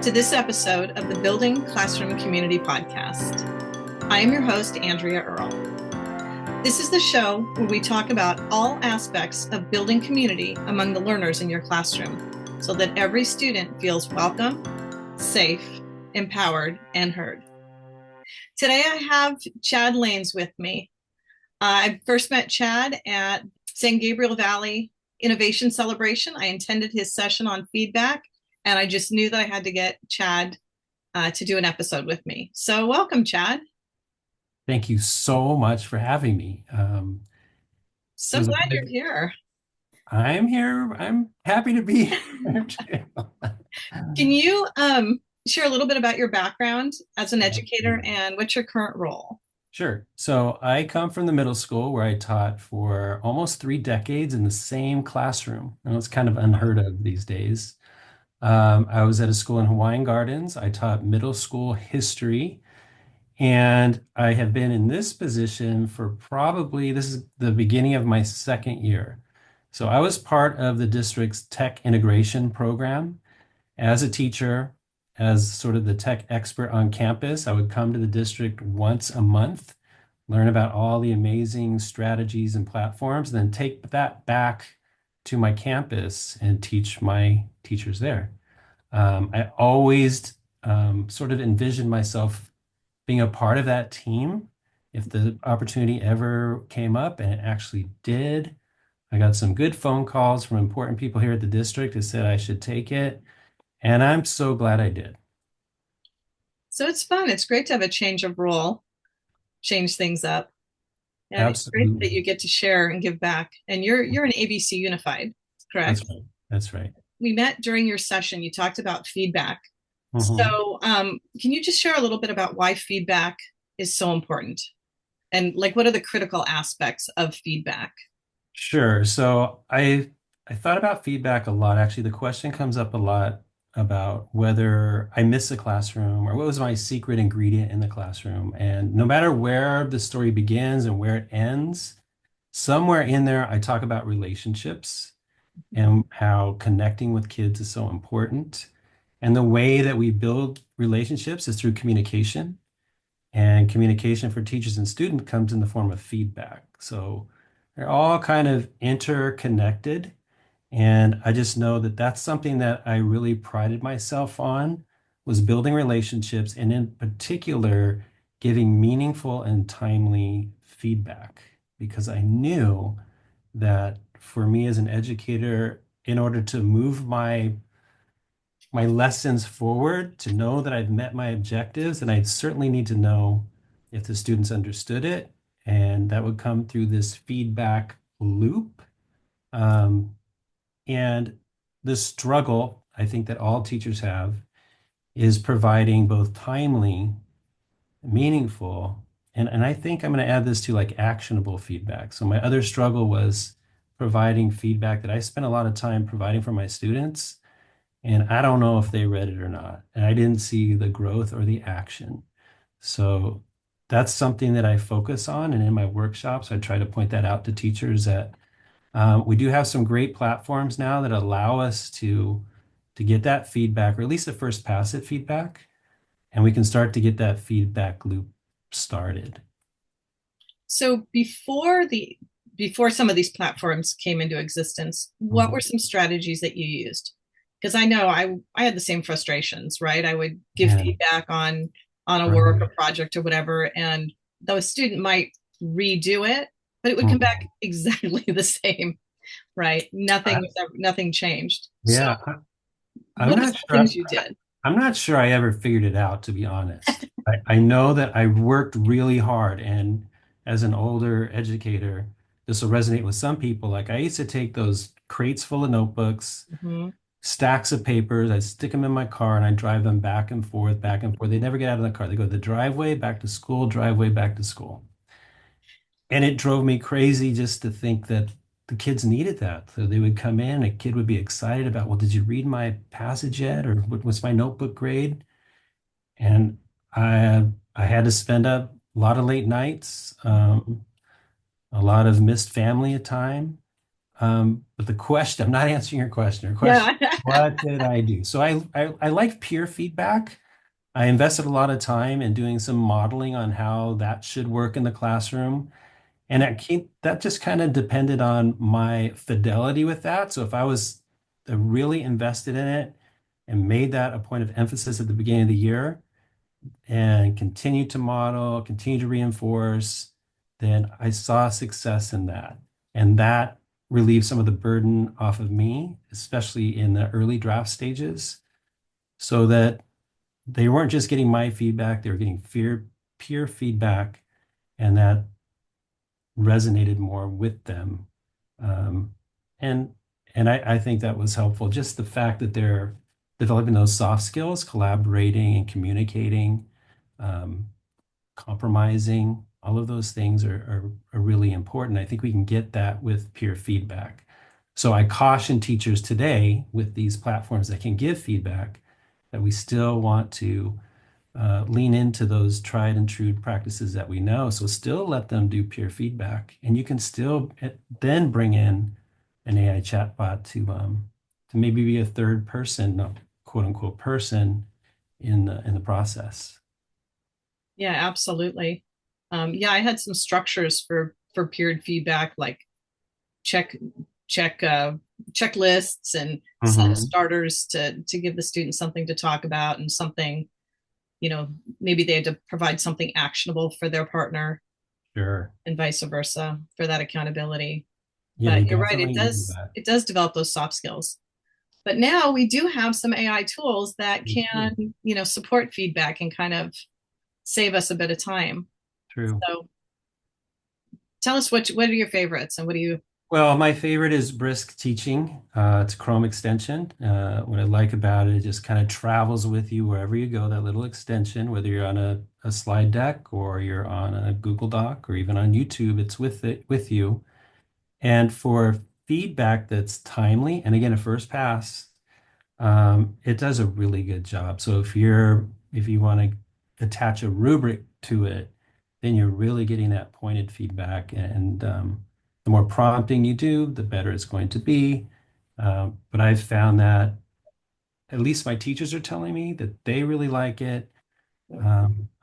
to this episode of the Building Classroom Community Podcast. I am your host, Andrea Earl. This is the show where we talk about all aspects of building community among the learners in your classroom so that every student feels welcome, safe, empowered, and heard. Today I have Chad Lanes with me. I first met Chad at San Gabriel Valley Innovation Celebration. I attended his session on feedback, and I just knew that I had to get Chad to do an episode with me. So welcome, Chad. Thank you so much for having me. It So was a glad you're pleasure. here. I'm here. I'm happy to be here too. Can you share a little bit about your background as an educator Absolutely. and what's your current role? Sure. So I come from the middle school where I taught for almost 3 decades in the same classroom. I know it's kind of unheard of these days. I was at a school in Hawaiian Gardens. I taught middle school history, and I have been in this position for probably, this is the beginning of my second year. So I was part of the district's tech integration program. As a teacher, as sort of the tech expert on campus, I would come to the district once a month, learn about all the amazing strategies and platforms, and then take that back to my campus and teach my teachers there. I always sort of envisioned myself being a part of that team if the opportunity ever came up, and it actually did. I got some good phone calls from important people here at the district who said I should take it, and I'm so glad I did. So it's fun. It's great to have a change of role, change things up. And it's great that Absolutely. you get to share and give back. And you're an ABC Unified, That's correct? right. That's right. We met during your session. You talked about feedback. Mhm. So can you just share a little bit about why feedback is so important? And like, what are the critical aspects of feedback? Sure. So I thought about feedback a lot. Actually, the question comes up a lot about whether I miss a classroom or what was my secret ingredient in the classroom. And no matter where the story begins and where it ends, somewhere in there, I talk about relationships and how connecting with kids is so important. And the way that we build relationships is through communication. And communication for teachers and students comes in the form of feedback. So they're all kind of interconnected. And I just know that that's something that I really prided myself on, was building relationships, and in particular, giving meaningful and timely feedback, because I knew that for me as an educator, in order to move my lessons forward, to know that I've met my objectives, and I certainly need to know if the students understood it. And that would come through this feedback loop. Um, and the struggle I think that all teachers have is providing both timely, meaningful, and I think I'm going to add this to like actionable feedback. So my other struggle was providing feedback that I spent a lot of time providing for my students, and I don't know if they read it or not. And I didn't see the growth or the action. So that's something that I focus on. And in my workshops, I try to point that out to teachers that we do have some great platforms now that allow us to get that feedback, or at least the first pass at feedback, and we can start to get that feedback loop started. So before some of these platforms came into existence, what were Mhm. some strategies that you used? Because I know I had the same frustrations, right? I would give Yeah, feedback on a work or right. project or whatever, and the student might redo it, but it would come back Mhm. exactly the same, right? I- Nothing changed. So yeah, I'm what are not some things sure. you did? I'm not sure I ever figured it out, to be honest. I know that I worked really hard, and as an older educator, this will resonate with some people. Like I used to take those crates full of notebooks, Mhm. stacks of papers, I'd stick them in my car, and I'd drive them back and forth, back and forth. They never get out of the car. They go to the driveway, back to school, driveway, back to school. And it drove me crazy just to think that the kids needed that. So they would come in, a kid would be excited about, well, did you read my passage yet? Or what was my notebook grade? And I had to spend a lot of late nights, a lot of missed family time, But the question, I'm not answering your question. Your question, Yeah. what did I do? So I like peer feedback. I invested a lot of time in doing some modeling on how that should work in the classroom. And that just kind of depended on my fidelity with that. So if I was really invested in it and made that a point of emphasis at the beginning of the year and continued to model, continued to reinforce, then I saw success in that. And that relieved some of the burden off of me, especially in the early draft stages, so that they weren't just getting my feedback, they were getting peer feedback, and that resonated more with them. Um, and I think that was helpful. Just the fact that they're developing those soft skills, collaborating and communicating, um, compromising, all of those things are really important. I think we can get that with peer feedback. So I caution teachers today with these platforms that can give feedback that we still want to lean into those tried and true practices that we know. So still let them do peer feedback, and you can still then bring in an AI chatbot to maybe be a third person, not quote unquote person in the process. Yeah, absolutely. Yeah, I had some structures for peered feedback, like check check checklists and set of Hmm. starters to give the student something to talk about and something, you know, maybe they had to provide something actionable for their partner Sure. and vice versa for that accountability. Yeah, But they you're right, definitely need that. it does develop those soft skills. But now we do have some AI tools that Me too. can, you know, support feedback and kind of save us a bit of time. True. So tell us what are your favorites and what do you. Well, my favorite is Brisk Teaching. It's a Chrome extension. What I like about it, it just kind of travels with you wherever you go, that little extension, whether you're on a slide deck or you're on a Google Doc or even on YouTube, it's with you. And for feedback that's timely, and again, a first pass, it does a really good job. So if you want to attach a rubric to it, then you're really getting that pointed feedback. And the more prompting you do, the better it's going to be. But I've found that at least my teachers are telling me that they really like it.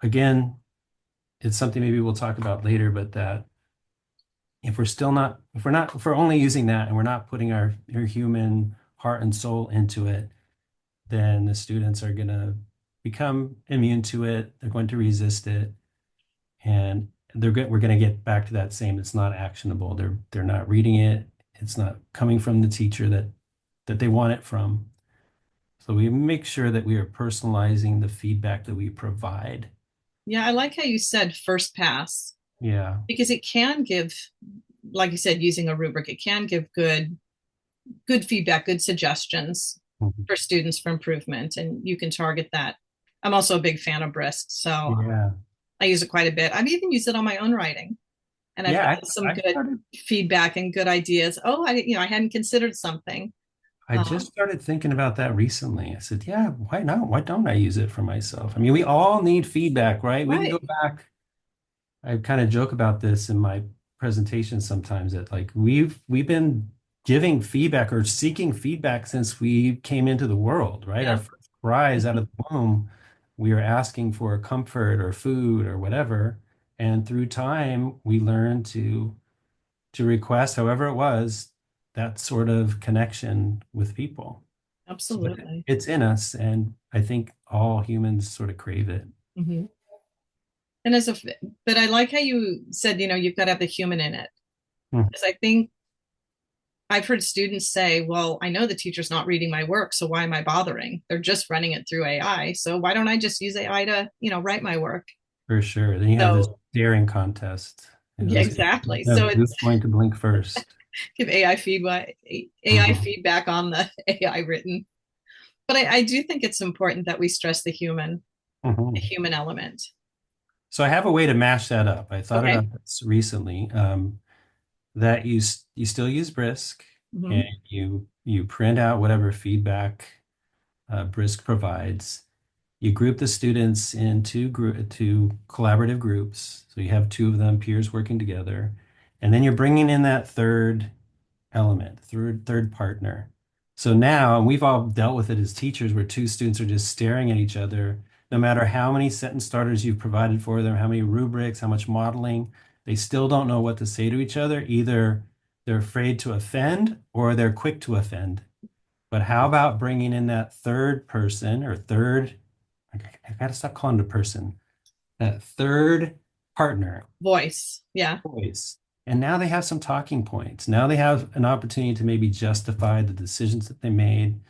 Again, it's something maybe we'll talk about later, but that if we're only using that and we're not putting our human heart and soul into it, then the students are going to become immune to it. They're going to resist it, and we're going to get back to that same. It's not actionable. They're not reading it. It's not coming from the teacher that they want it from. So we make sure that we are personalizing the feedback that we provide. Yeah, I like how you said first pass Yeah. because it can give, like you said, using a rubric, it can give good feedback, good suggestions Mhm. for students for improvement, and you can target that. I'm also a big fan of Brisk, so Yeah. I use it quite a bit. I've even used it on my own writing, and I've Yeah. gotten some I good started feedback and good ideas. Oh, I hadn't considered something. I just started thinking about that recently. I said, yeah, why not? Why don't I use it for myself? I mean, we all need feedback, right? We can go Right, back. I kind of joke about this in my presentation sometimes that like we've been giving feedback or seeking feedback since we came into the world, right? Our yeah, first cries out of the womb, we are asking for comfort or food or whatever. And through time, we learn to request, however it was, that sort of connection with people. So absolutely. it's in us, and I think all humans sort of crave it. Mm-hmm. And but I like how you said, you know, you've got to have the human in it. Hmm. Because I think I've heard students say, well, I know the teacher's not reading my work, so why am I bothering? They're just running it through AI. So why don't I just use AI to, you know, write my work? For sure. Then you have this So daring contest. yeah, exactly. So Who's it's going to blink first? give AI Mhm. feedback on the AI written. But I do think it's important that we stress the Mhm. human element. So I have a way to mash that up. I thought Okay. about this recently. That you still use Brisk, and Hmm. you print out whatever feedback Brisk provides. You group the students into to collaborative groups. So you have two of them, peers working together. And then you're bringing in that third element, third partner. So now, and we've all dealt with it as teachers, where two students are just staring at each other, no matter how many sentence starters you've provided for them, how many rubrics, how much modeling, they still don't know what to say to each other. Either they're afraid to offend or they're quick to offend. But how about bringing in that third person or third, I got to stop calling it a person, that third partner Voice. Yeah. voice. And now they have some talking points. Now they have an opportunity to maybe justify the decisions that they made,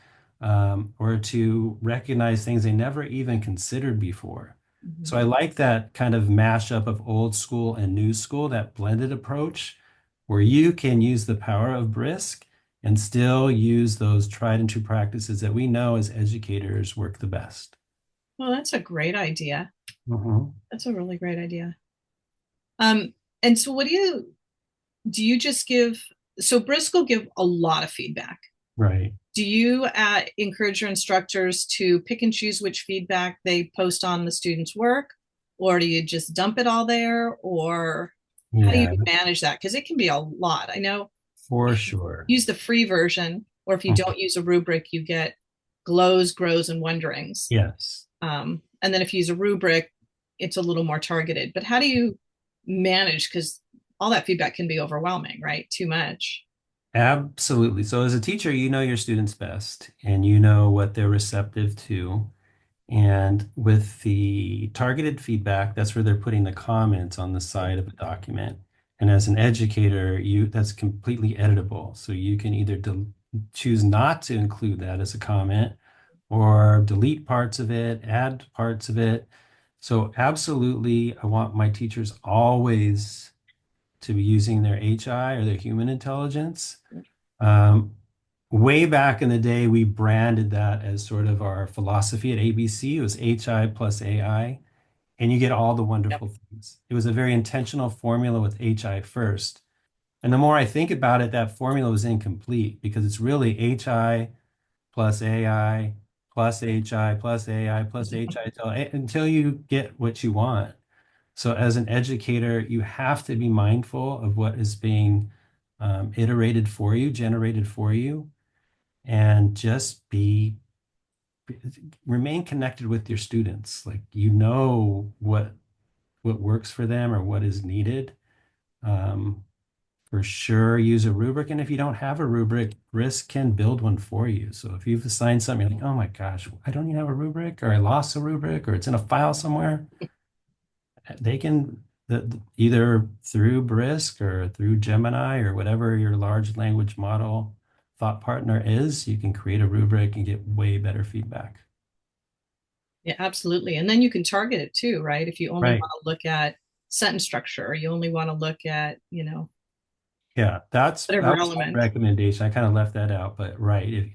or to recognize things they never even considered before. So Mhm. I like that kind of mashup of old school and new school, that blended approach where you can use the power of Brisk and still use those tried and true practices that we know as educators work the best. Well, that's a great idea. Mhm. That's a really great idea. Um, and so what do you just give, so Brisk will give a lot of feedback. Right. Do you encourage your instructors to pick and choose which feedback they post on the students' work? Or do you just dump it all there? Or how do you Yeah, manage that? Because it can be a lot. I know for if you sure. use the free version, or if you don't use a rubric, you get glows, grows, and wonderings. Yes. And then if you use a rubric, it's a little more targeted. But how do you manage? Because all that feedback can be overwhelming, right? Too much. Absolutely. So as a teacher, you know your students best and you know what they're receptive to. And with the targeted feedback, that's where they're putting the comments on the side of a document. And as an educator, that's completely editable. So you can either choose not to include that as a comment or delete parts of it, add parts of it. So absolutely, I want my teachers always to be using their HI or their human intelligence. um, Way back in the day, we branded that as sort of our philosophy at ABC. It was HI plus AI, and you get all the Yep. wonderful things. It was a very intentional formula with HI first. And the more I think about it, that formula was incomplete because it's really HI plus AI plus HI plus AI plus HI until you get what you want. So as an educator, you have to be mindful of what is being iterated for you, generated for you, and just remain connected with your students. Like you know what works for them or what is needed. Um, for sure, use a rubric. And if you don't have a rubric, Risk can build one for you. So if you've assigned something, you're like, oh my gosh, I don't even have a rubric, or I lost a rubric, or it's in a file somewhere, they can either through Brisk or through Gemini or whatever your large language model thought partner is, you can create a rubric and get way better feedback. Yeah, absolutely. And then you can target it too, right? If you only Right. want to look at sentence structure, or you only want to look at, Yeah, that whatever was my element. recommendation. I kind of left that out, but right.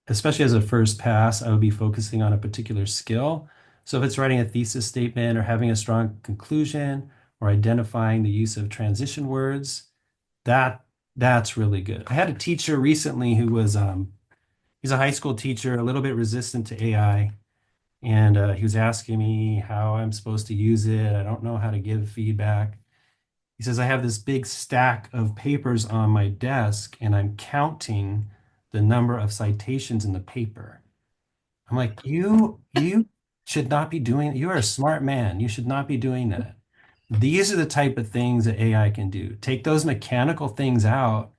Especially as a first pass, I would be focusing on a particular skill. So if it's writing a thesis statement or having a strong conclusion or identifying the use of transition words, that that's really good. I had a teacher recently who was he's a high school teacher, a little bit resistant to AI, and he was asking me how I'm supposed to use it. I don't know how to give feedback. He says, I have this big stack of papers on my desk and I'm counting the number of citations in the paper. I'm like, you should not be doing, you are a smart man. You should not be doing that. These are the type of things that AI can do. Take those mechanical things out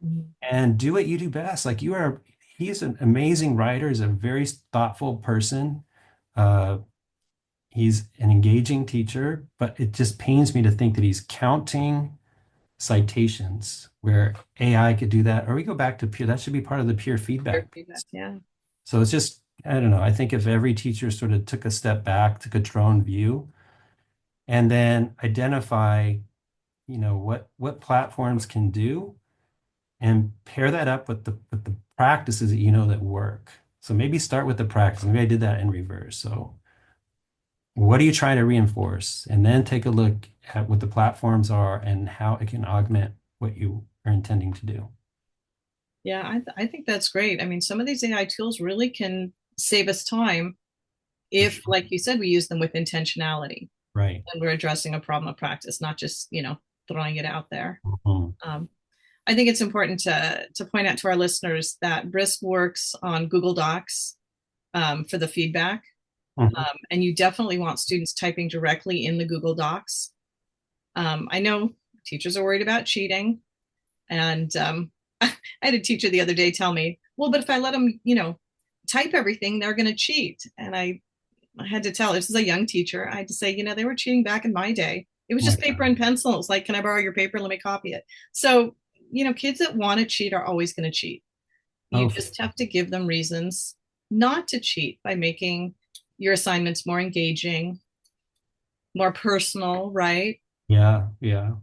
Mhm. and do what you do best. Like he's an amazing writer, he's a very thoughtful person. Uh, he's an engaging teacher, but it just pains me to think that he's counting citations where AI could do that, or we go back to peer, that should be part of the peer Your feedback feedback. piece. Yeah. So it's just, I don't know. I think if every teacher sort of took a step back, took a drone view, and then identify, what platforms can do and pair that up with the practices that you know that work. So maybe start with the practice. Maybe I did that in reverse. So what are you trying to reinforce? And then take a look at what the platforms are and how it can augment what you are intending to do. Yeah, I think that's great. I mean, some of these AI tools really can save us time For if, sure. like you said, we use them with intentionality Right. and we're addressing a problem of practice, not just, throwing it out there. Mhm. Um, I think it's important to point out to our listeners that Brisk works on Google Docs for the feedback. Mhm. And you definitely want students typing directly in the Google Docs. I know teachers are worried about cheating. And I had a teacher the other day tell me, well, but if I let them, type everything, they're going to cheat. And I had to tell her, this is a young teacher. I had to say, they were cheating back in my day. It was Oh my just paper and God. pencil. It was like, can I borrow your paper? Let me copy it. So, kids that want to cheat are always going to cheat. You Oh, just have to give them reasons not to cheat by making your assignments more engaging, more personal, right? yeah, yeah,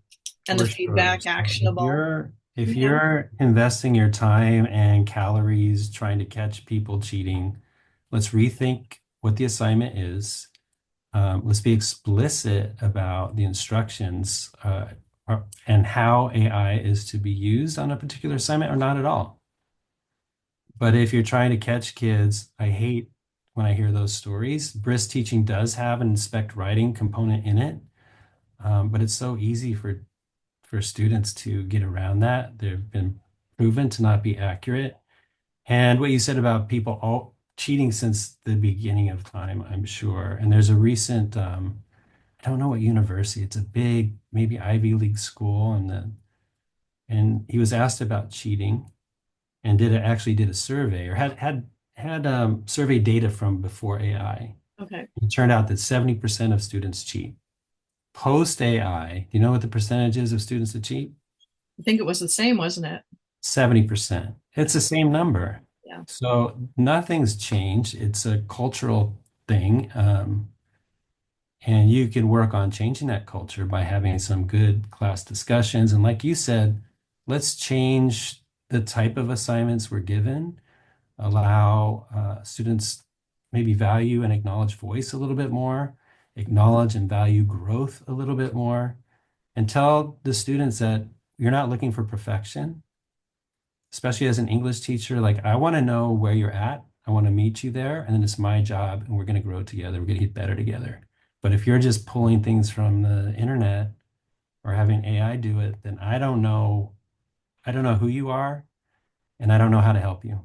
And the for sure. feedback So if actionable. Yeah. you're investing your time and calories trying to catch people cheating, let's rethink what the assignment is. Let's be explicit about the instructions and how AI is to be used on a particular assignment or not at all. But if you're trying to catch kids, I hate when I hear those stories. Brisk teaching does have an inspect writing component in it, but it's so easy for students to get around that. They've been proven to not be accurate. And what you said about people all cheating since the beginning of time, I'm sure. And there's a recent, I don't know what university, it's a big, maybe Ivy League school, and he was asked about cheating and actually did a survey or had survey data from before AI. Okay. It turned out that 70% of students cheat. Post AI, do you know what the percentage is of students that cheat? I think it was the same, wasn't it? 70%. It's the same number. Yeah. So nothing's changed. It's a cultural thing. And you can work on changing that culture by having some good class discussions. And like you said, let's change the type of assignments we're given, allow students maybe value and acknowledge voice a little bit more, acknowledge and value growth a little bit more, and tell the students that you're not looking for perfection, especially as an English teacher. Like, I want to know where you're at. I want to meet you there. And then it's my job, and we're going to grow together. We're going to get better together. But if you're just pulling things from the internet or having AI do it, then I don't know. I don't know who you are, and I don't know how to help you.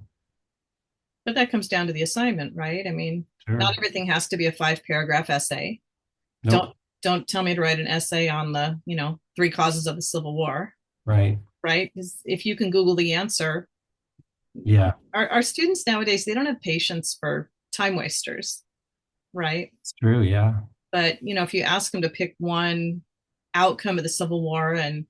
But that comes down to the assignment, right? I mean, not Sure. everything has to be a 5 paragraph essay. Don't Nope. don't tell me to write an essay on the, three causes of the Civil War, Right. right? Because if you can Google the answer, Yeah. our students nowadays, they don't have patience for time wasters, right? It's true. Yeah. But if you ask them to pick one outcome of the Civil War and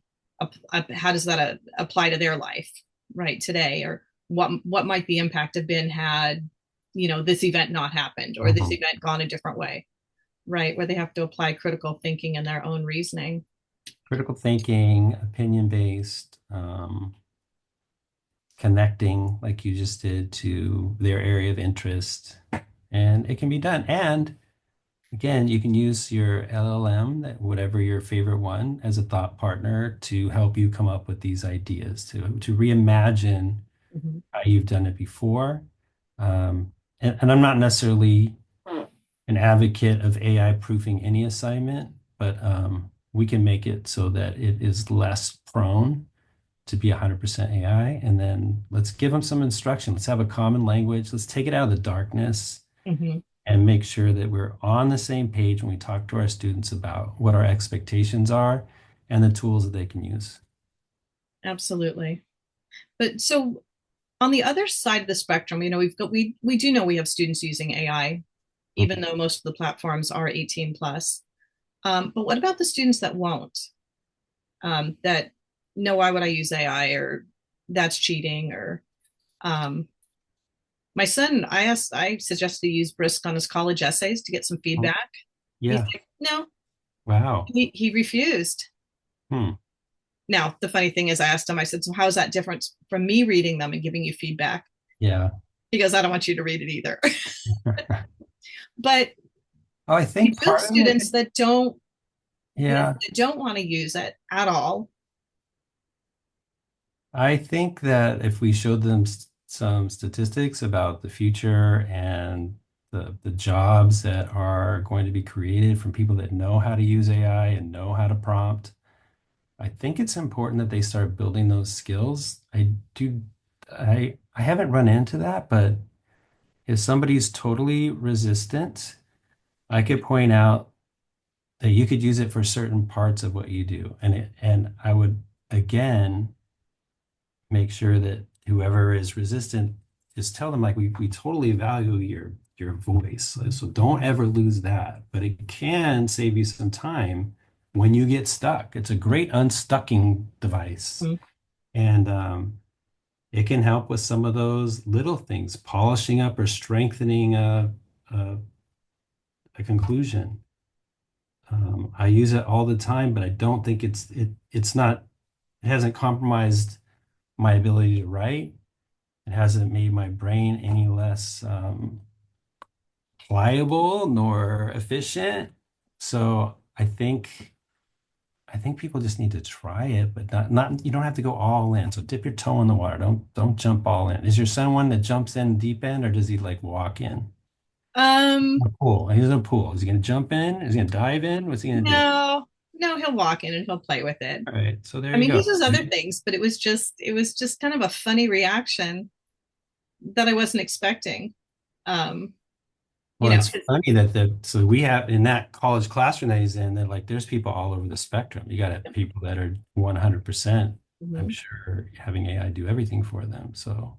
how does that apply to their life, right, today, or what might the impact have been had this event not happened or this Mhm. event gone a different way, right, where they have to apply critical thinking and their own reasoning. Critical thinking, opinion-based, connecting like you just did to their area of interest, and it can be done. And again, you can use your LLM, whatever your favorite one, as a thought partner to help you come up with these ideas, to reimagine Mhm. how you've done it before. And I'm not necessarily an advocate of AI proofing any assignment, but we can make it so that it is less prone to be 100% AI. And then let's give them some instruction. Let's have a common language. Let's take it out of the darkness Mhm. and make sure that we're on the same page when we talk to our students about what our expectations are and the tools that they can use. Absolutely. But so on the other side of the spectrum, we do know we have students using AI, even Mhm. though most of the platforms are 18 plus. But what about the students that won't? That no, why would I use AI, or that's cheating, or um, my son, I suggested to use Brisk on his college essays to get some feedback. He's Yeah. like, no, Wow. he refused. Hmm. Now, the funny thing is, I asked him, I said, so how is that different from me reading them and giving you feedback? Yeah. He goes, I don't want you to read it either. But Oh, I you think do have part of it, students that don't, yeah, that don't want to use it at all. I think that if we showed them some statistics about the future and the jobs that are going to be created from people that know how to use AI and know how to prompt, I think it's important that they start building those skills. I haven't run into that, but if somebody's totally resistant, I could point out that you could use it for certain parts of what you do. And I would again make sure that whoever is resistant, just tell them like we totally value your voice. So don't ever lose that. But it can save you some time when you get stuck. It's a great unstucking device. Mhm. And it can help with some of those little things, polishing up or strengthening a, a conclusion. I use it all the time, but I don't think it's not, it hasn't compromised my ability to write. It hasn't made my brain any less pliable nor efficient. So I think people just need to try it, but not you don't have to go all in. So dip your toe in the water. Don't jump all in. Is your son one that jumps in deep end or does he like walk in? Um, A pool. He's in a pool. Is he gonna jump in? Is he gonna dive in? What's he gonna do? no, no, he'll walk in and he'll play with it. All right. So there I you mean, he go. does other things, but it was just kind of a funny reaction that I wasn't expecting. Um, you Well, know, it's funny that so we have in that college classroom that he's in, that like there's people all over the spectrum. You got people that are 100%, I'm Mhm. sure, having AI do everything for them. So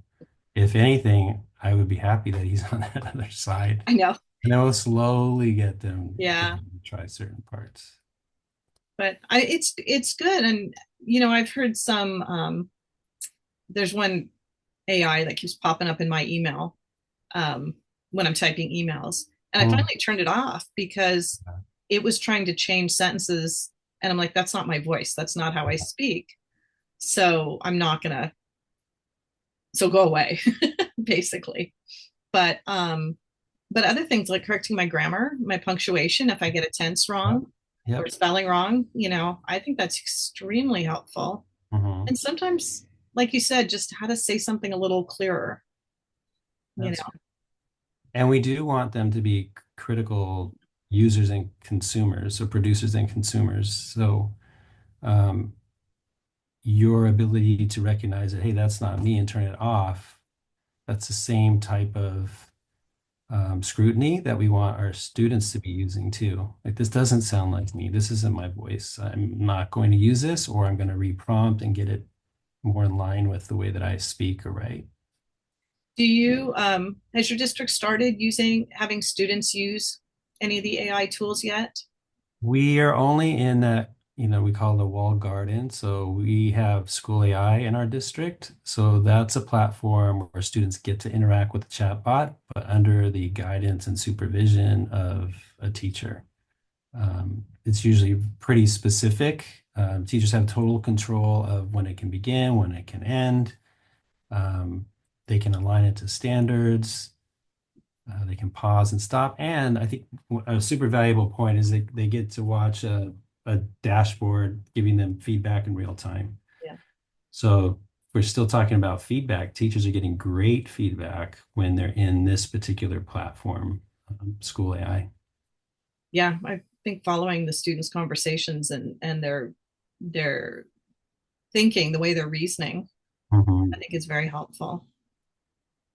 if anything, I would be happy that he's on that other side. I know. And I will slowly get Yeah, them to try certain parts. but it's good, and I've heard some. There's one AI that keeps popping up in my email um, when I'm typing emails, and I Mm. finally turned it off because it was trying to change sentences, and I'm like, that's not my voice. That's not how I speak. So I'm not gonna. So go away, basically. But other things like correcting my grammar, my punctuation, if I get a tense Yep. wrong or Yep. spelling wrong, I think that's extremely helpful. Hmm. And sometimes, like you said, just how to say something a little clearer, you That's know. And we do want them to be critical users and consumers, so producers and consumers. So um, your ability to recognize that, hey, that's not me, and turn it off, that's the same type of scrutiny that we want our students to be using too. Like, this doesn't sound like me. This isn't my voice. I'm not going to use this, or I'm going to reprompt and get it more in line with the way that I speak or write. Has your district started having students use any of the AI tools yet? We are only in that, we call the walled garden. So we have School AI in our district. So that's a platform where students get to interact with the chatbot, but under the guidance and supervision of a teacher. It's usually pretty specific. Teachers have total control of when it can begin, when it can end. Um, they can align it to standards. They can pause and stop. And I think a super valuable point is they get to watch a dashboard giving them feedback in real time. Yeah. So we're still talking about feedback. Teachers are getting great feedback when they're in this particular platform, School AI. Yeah, I think following the students' conversations and their thinking, the way they're reasoning, I Mhm. think is very helpful.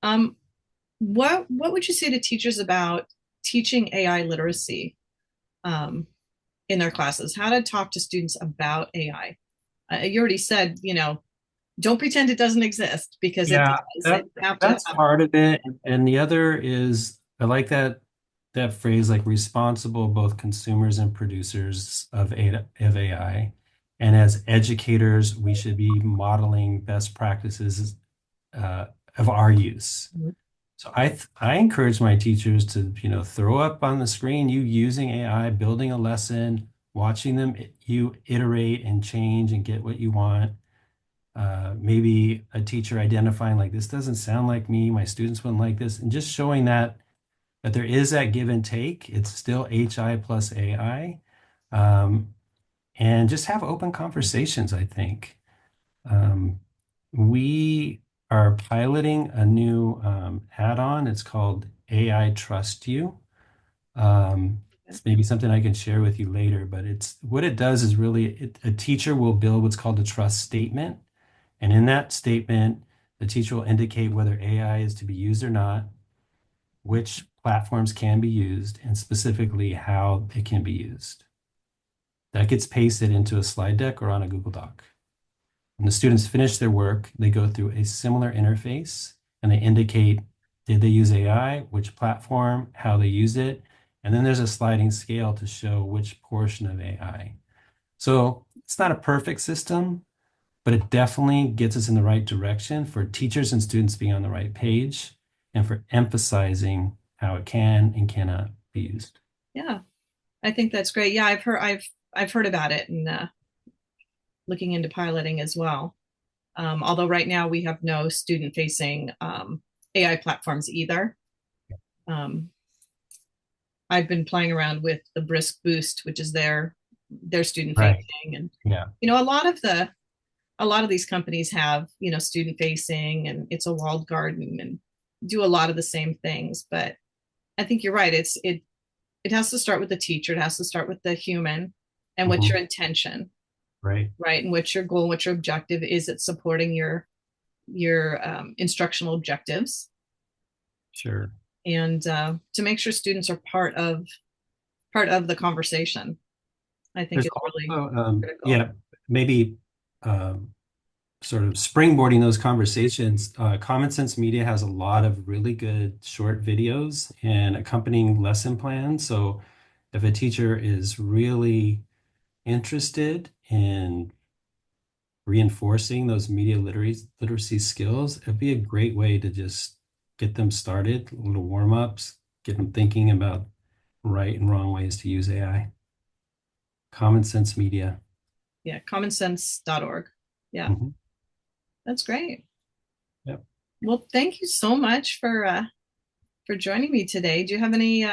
Um, what would you say to teachers about teaching AI literacy um, in their classes? How to talk to students about AI? You already said, don't pretend it doesn't exist because it Yeah, does. And you have to that's have. part of it. And the other is I like that phrase, like responsible both consumers and producers of AI. And as educators, we should be modeling best practices uh, of our use. So I encourage my teachers to, throw up on the screen you using AI, building a lesson, watching them you iterate and change and get what you want. Maybe a teacher identifying like this doesn't sound like me, my students wouldn't like this, and just showing that there is that give and take. It's still HI plus AI, and just have open conversations. I think we are piloting a new add-on. It's called AI Trust You. It's maybe something I can share with you later, but it's what it does is really a teacher will build what's called a trust statement. And in that statement, the teacher will indicate whether AI is to be used or not, which platforms can be used, and specifically how it can be used. That gets pasted into a slide deck or on a Google Doc. When the students finish their work, they go through a similar interface and they indicate, did they use AI, which platform, how they used it, and then there's a sliding scale to show which portion of AI. So it's not a perfect system, but it definitely gets us in the right direction for teachers and students being on the right page and for emphasizing how it can and cannot be used. Yeah, I think that's great. Yeah, I've heard about it and looking into piloting as well. Although right now we have no student facing AI platforms either. Um, I've been playing around with the Brisk Boost, which is their student Right. facing, and Yeah. a lot of these companies have student facing, and it's a walled garden and do a lot of the same things. But I think you're right. It has to start with the teacher. It has to start with the human, and what's Mhm. your intention, Right. right? And what's your goal? What's your objective? Is it supporting your instructional objectives? Sure. And to make sure students are part of the conversation, I think There's it's really also, critical. yeah, maybe um, sort of springboarding those conversations. Common Sense Media has a lot of really good short videos and accompanying lesson plans. So if a teacher is really interested in reinforcing those media literacy skills, it'd be a great way to just get them started, little warm-ups, get them thinking about right and wrong ways to use AI. Common Sense Media. Yeah, commonsense.org. Yeah, Mhm. that's great. Yep. Well, thank you so much for joining me today. Do you have any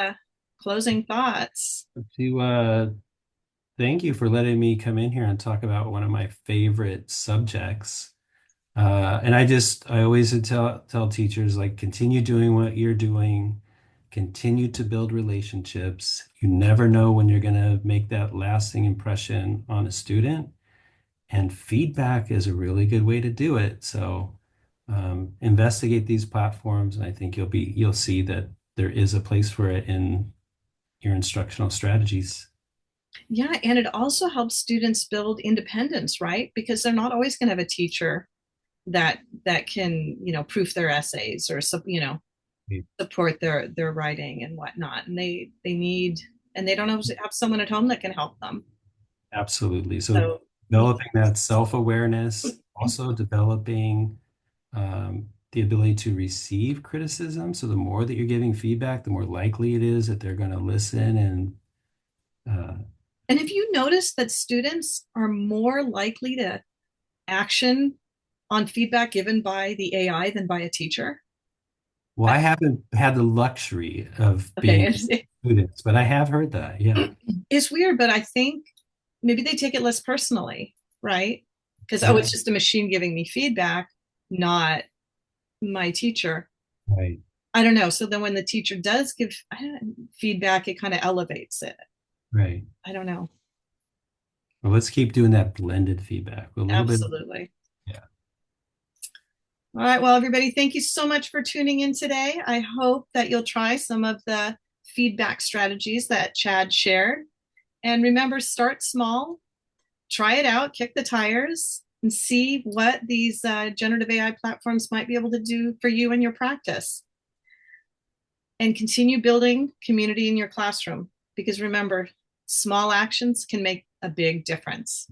closing thoughts? To thank you for letting me come in here and talk about one of my favorite subjects. And I always tell teachers like continue doing what you're doing, continue to build relationships. You never know when you're going to make that lasting impression on a student, and feedback is a really good way to do it. So investigate these platforms, and I think you'll see that there is a place for it in your instructional strategies. Yeah, and it also helps students build independence, right? Because they're not always going to have a teacher that can, proof their essays or support their writing and whatnot. And they need and they don't always have someone at home that can help them. Absolutely. So So yeah, developing that self-awareness, also developing the ability to receive criticism. So the more that you're giving feedback, the more likely it is that they're going to listen and and if you notice that students are more likely to action on feedback given by the AI than by a teacher. well, I haven't had the luxury of being Okay, students, but I have heard that. Yeah. it's weird, but I think maybe they take it less personally, right? Because oh, Yeah. it's just a machine giving me feedback, not my teacher. Right. I don't know. So then when the teacher does give feedback, it kind of elevates it. Right. I don't know. Well, let's keep doing that blended feedback. A little bit. Absolutely. Yeah. All right. Well, everybody, thank you so much for tuning in today. I hope that you'll try some of the feedback strategies that Chad shared. And remember, start small, try it out, kick the tires, and see what these generative AI platforms might be able to do for you in your practice. And continue building community in your classroom because remember, small actions can make a big difference.